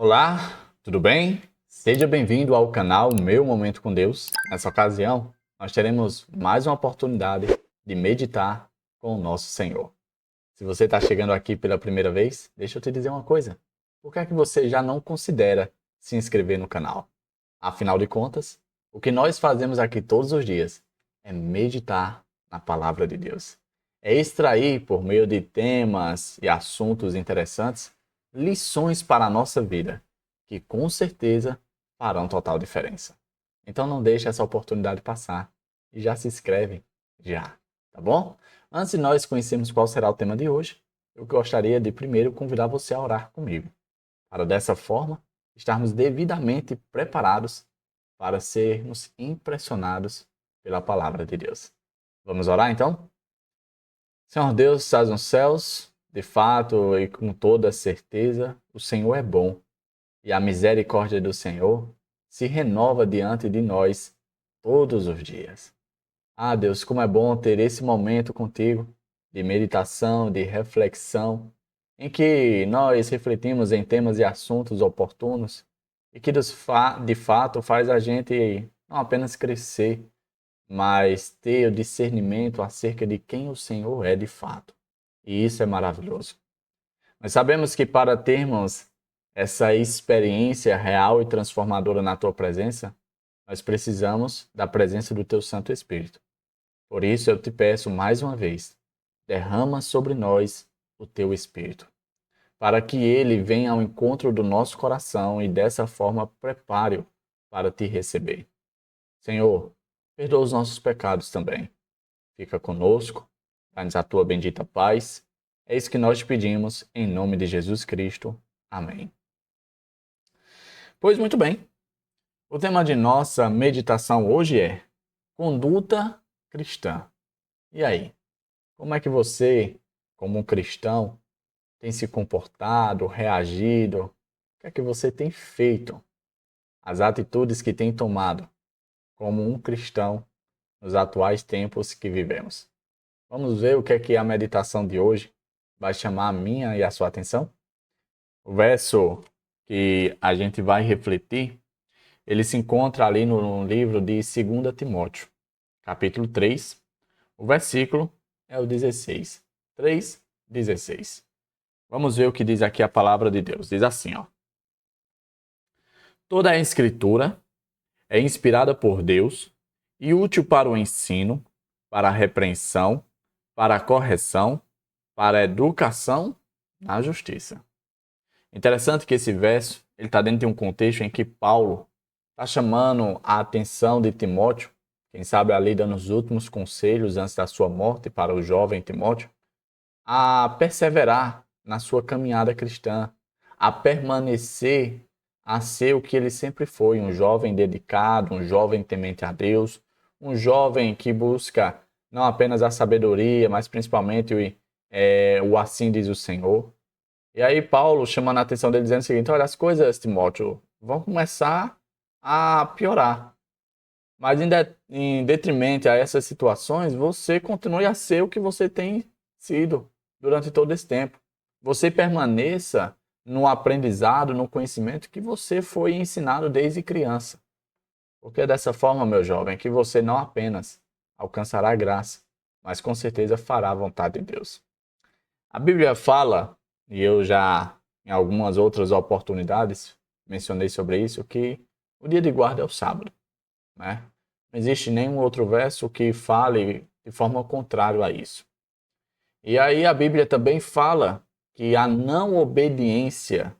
Olá, tudo bem? Seja bem-vindo ao canal Meu Momento com Deus. Nessa ocasião, nós teremos mais uma oportunidade de meditar com o nosso Senhor. Se você está chegando aqui pela primeira vez, deixa eu te dizer uma coisa. Por que é que você já não considera se inscrever no canal? Afinal de contas, o que nós fazemos aqui todos os dias é meditar na palavra de Deus. É extrair, por meio de temas e assuntos interessantes, lições para a nossa vida, que com certeza farão total diferença. Então não deixe essa oportunidade passar e já se inscreve já, tá bom? Antes de nós conhecermos qual será o tema de hoje, eu gostaria de primeiro convidar você a orar comigo, para dessa forma estarmos devidamente preparados para sermos impressionados pela palavra de Deus. Vamos orar então? Senhor Deus, estás nos céus, de fato e com toda certeza, o Senhor é bom e a misericórdia do Senhor se renova diante de nós todos os dias. Ah, Deus, como é bom ter esse momento contigo de meditação, de reflexão, em que nós refletimos em temas e assuntos oportunos e que de fato faz a gente não apenas crescer, mas ter o discernimento acerca de quem o Senhor é de fato. E isso é maravilhoso. Nós sabemos que para termos essa experiência real e transformadora na tua presença, nós precisamos da presença do teu Santo Espírito. Por isso eu te peço mais uma vez, derrama sobre nós o teu Espírito, para que ele venha ao encontro do nosso coração e dessa forma prepare-o para te receber. Senhor, perdoa os nossos pecados também. Fica conosco, dá-nos a tua bendita paz. É isso que nós te pedimos, em nome de Jesus Cristo. Amém. Pois muito bem, o tema de nossa meditação hoje é conduta cristã. E aí, como é que você, como um cristão, tem se comportado, reagido? O que é que você tem feito? As atitudes que tem tomado como um cristão nos atuais tempos que vivemos. Vamos ver o que é que a meditação de hoje vai chamar a minha e a sua atenção? O verso que a gente vai refletir, ele se encontra ali no livro de 2 Timóteo, capítulo 3, o versículo é o 16. 3:16. Vamos ver o que diz aqui a palavra de Deus. Diz assim, ó: Toda a escritura é inspirada por Deus e útil para o ensino, para a repreensão, para a correção, para a educação na justiça. Interessante que esse verso ele está dentro de um contexto em que Paulo está chamando a atenção de Timóteo, quem sabe ali dando os últimos conselhos antes da sua morte para o jovem Timóteo, a perseverar na sua caminhada cristã, a permanecer, a ser o que ele sempre foi, um jovem dedicado, um jovem temente a Deus, um jovem que busca não apenas a sabedoria, mas principalmente o assim diz o Senhor. E aí Paulo chamando a atenção dele dizendo o seguinte: olha, as coisas, Timóteo, vão começar a piorar. Mas em detrimento a essas situações, você continue a ser o que você tem sido durante todo esse tempo. Você permaneça no aprendizado, no conhecimento que você foi ensinado desde criança. Porque é dessa forma, meu jovem, que você não apenas alcançará a graça, mas com certeza fará a vontade de Deus. A Bíblia fala, e eu já em algumas outras oportunidades mencionei sobre isso, que o dia de guarda é o sábado, né? Não existe nenhum outro verso que fale de forma contrária a isso. E aí a Bíblia também fala que a não obediência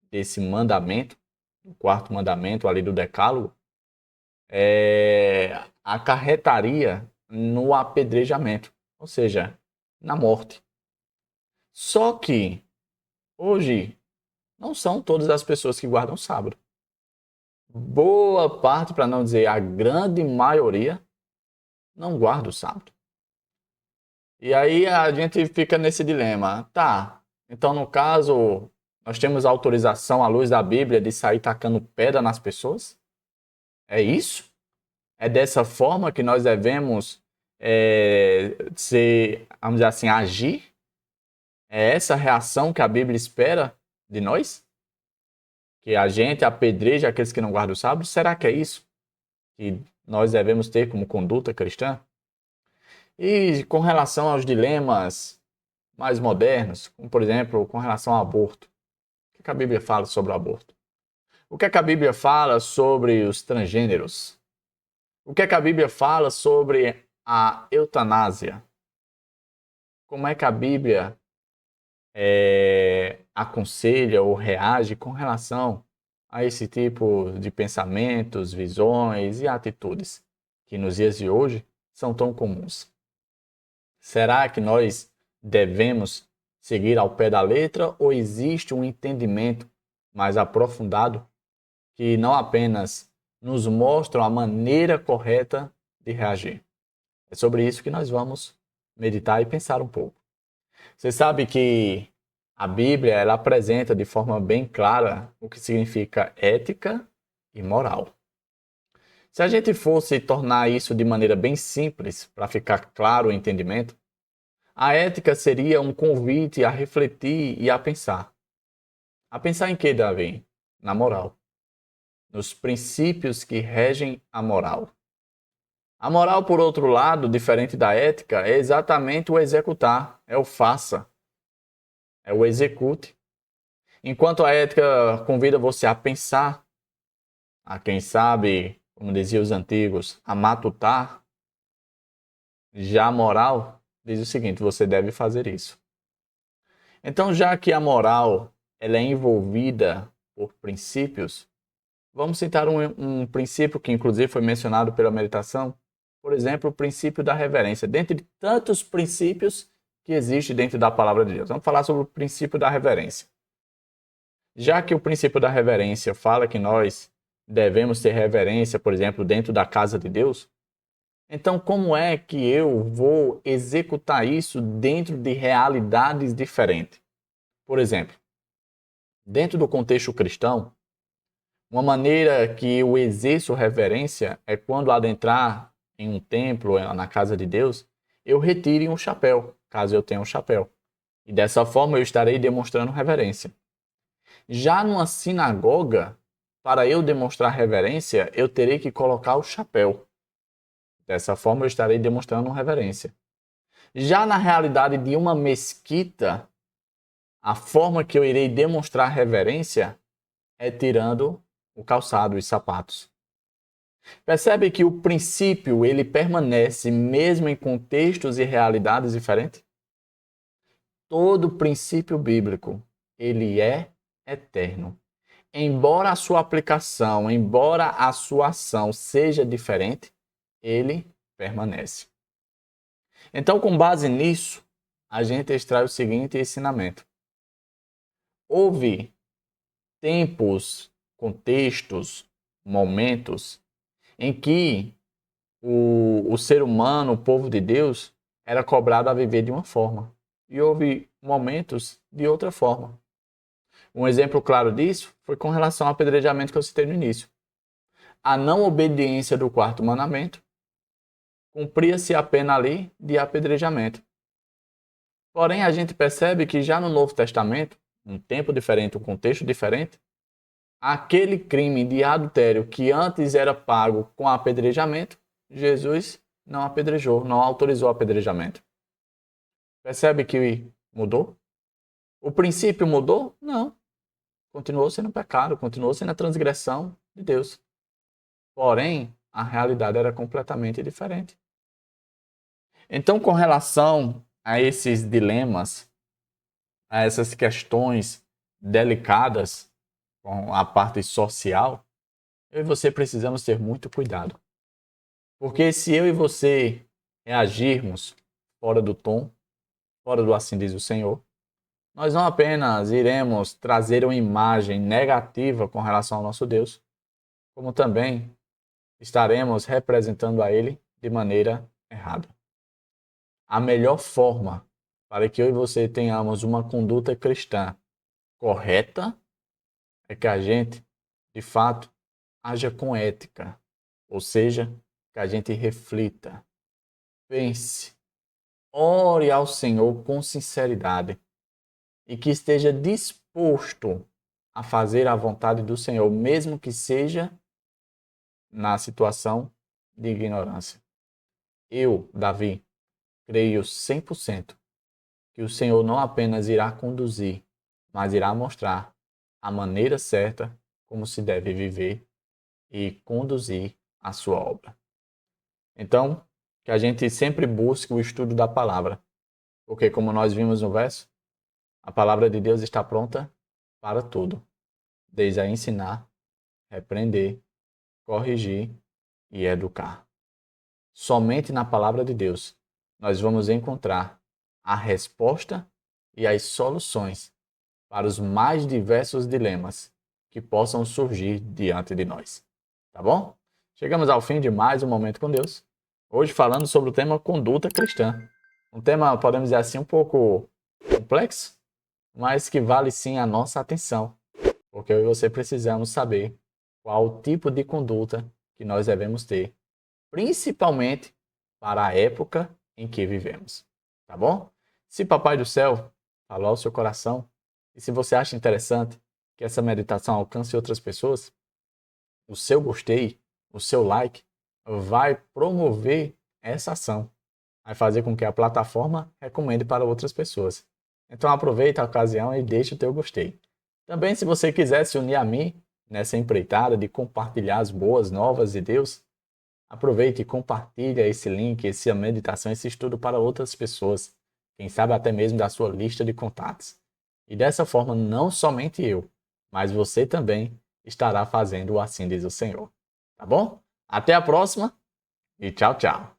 desse mandamento, o quarto mandamento ali do Decálogo, acarretaria no apedrejamento, ou seja, na morte. Só que hoje não são todas as pessoas que guardam sábado. Boa parte, para não dizer a grande maioria, não guarda o sábado. E aí a gente fica nesse dilema. Tá, então no caso, nós temos autorização à luz da Bíblia de sair tacando pedra nas pessoas? É isso? É dessa forma que nós devemos vamos dizer assim, agir? É essa reação que a Bíblia espera de nós? que a gente apedreje aqueles que não guardam o sábado? Será que é isso que nós devemos ter como conduta cristã? E com relação aos dilemas mais modernos, como por exemplo, com relação ao aborto, o que a Bíblia fala sobre o aborto? O que a Bíblia fala sobre os transgêneros? O que a Bíblia fala sobre a eutanásia? Como é que a Bíblia aconselha ou reage com relação a esse tipo de pensamentos, visões e atitudes que nos dias de hoje são tão comuns? Será que nós devemos seguir ao pé da letra ou existe um entendimento mais aprofundado que não apenas nos mostra a maneira correta de reagir? É sobre isso que nós vamos meditar e pensar um pouco. Você sabe que a Bíblia ela apresenta de forma bem clara o que significa ética e moral. Se a gente fosse tornar isso de maneira bem simples, para ficar claro o entendimento, a ética seria um convite a refletir e a pensar. A pensar em que, Davi? Na moral. Nos princípios que regem a moral. A moral, por outro lado, diferente da ética, é exatamente o executar, é o faça, é o execute. Enquanto a ética convida você a pensar, a quem sabe, como diziam os antigos, a matutar, já a moral diz o seguinte: você deve fazer isso. Então, já que a moral ela é envolvida por princípios, vamos citar um princípio que inclusive foi mencionado pela meditação, por exemplo, o princípio da reverência. Dentre tantos princípios que existem dentro da palavra de Deus, vamos falar sobre o princípio da reverência. Já que o princípio da reverência fala que nós devemos ter reverência, por exemplo, dentro da casa de Deus, então como é que eu vou executar isso dentro de realidades diferentes? Por exemplo, dentro do contexto cristão, uma maneira que eu exerço reverência é quando adentrar em um templo, na casa de Deus, eu retire um chapéu, caso eu tenha um chapéu. E dessa forma eu estarei demonstrando reverência. Já numa sinagoga, para eu demonstrar reverência, eu terei que colocar o chapéu. Dessa forma eu estarei demonstrando reverência. Já na realidade de uma mesquita, a forma que eu irei demonstrar reverência é tirando o calçado e os sapatos. Percebe que o princípio ele permanece mesmo em contextos e realidades diferentes? Todo princípio bíblico, ele é eterno. Embora a sua aplicação, embora a sua ação seja diferente, ele permanece. Então, com base nisso, a gente extrai o seguinte ensinamento: houve tempos, contextos, momentos em que o ser humano, o povo de Deus, era cobrado a viver de uma forma. E houve momentos de outra forma. Um exemplo claro disso foi com relação ao apedrejamento que eu citei no início. A não obediência do quarto mandamento, cumpria-se a pena ali de apedrejamento. Porém, a gente percebe que já no Novo Testamento, um tempo diferente, um contexto diferente, aquele crime de adultério que antes era pago com apedrejamento, Jesus não apedrejou, não autorizou o apedrejamento. Percebe que mudou? O princípio mudou? Não. Continuou sendo pecado, continuou sendo a transgressão de Deus. Porém, a realidade era completamente diferente. Então, com relação a esses dilemas, a essas questões delicadas com a parte social, eu e você precisamos ter muito cuidado. Porque se eu e você reagirmos fora do tom, fora do assim diz o Senhor, nós não apenas iremos trazer uma imagem negativa com relação ao nosso Deus, como também estaremos representando a Ele de maneira errada. A melhor forma para que eu e você tenhamos uma conduta cristã correta é que a gente, de fato, haja com ética, ou seja, que a gente reflita, pense, ore ao Senhor com sinceridade e que esteja disposto a fazer a vontade do Senhor, mesmo que seja na situação de ignorância. Eu, Davi, creio 100% que o Senhor não apenas irá conduzir, mas irá mostrar a maneira certa como se deve viver e conduzir a sua obra. Então, que a gente sempre busque o estudo da palavra, porque como nós vimos no verso, a palavra de Deus está pronta para tudo, desde a ensinar, repreender, corrigir e educar. Somente na palavra de Deus nós vamos encontrar a resposta e as soluções para os mais diversos dilemas que possam surgir diante de nós. Tá bom? Chegamos ao fim de mais um Momento com Deus. Hoje falando sobre o tema conduta cristã. Um tema, podemos dizer assim, um pouco complexo, mas que vale sim a nossa atenção, porque eu e você precisamos saber qual o tipo de conduta que nós devemos ter, principalmente para a época em que vivemos. Tá bom? Se Papai do Céu falou ao seu coração, e se você acha interessante que essa meditação alcance outras pessoas, o seu gostei, o seu like, vai promover essa ação. Vai fazer com que a plataforma recomende para outras pessoas. Então aproveita a ocasião e deixe o teu gostei. Também, se você quiser se unir a mim nessa empreitada de compartilhar as boas novas de Deus, aproveite e compartilha esse link, essa meditação, esse estudo para outras pessoas. Quem sabe até mesmo da sua lista de contatos. E dessa forma, não somente eu, mas você também estará fazendo o assim diz o Senhor. Tá bom? Até a próxima e tchau, tchau.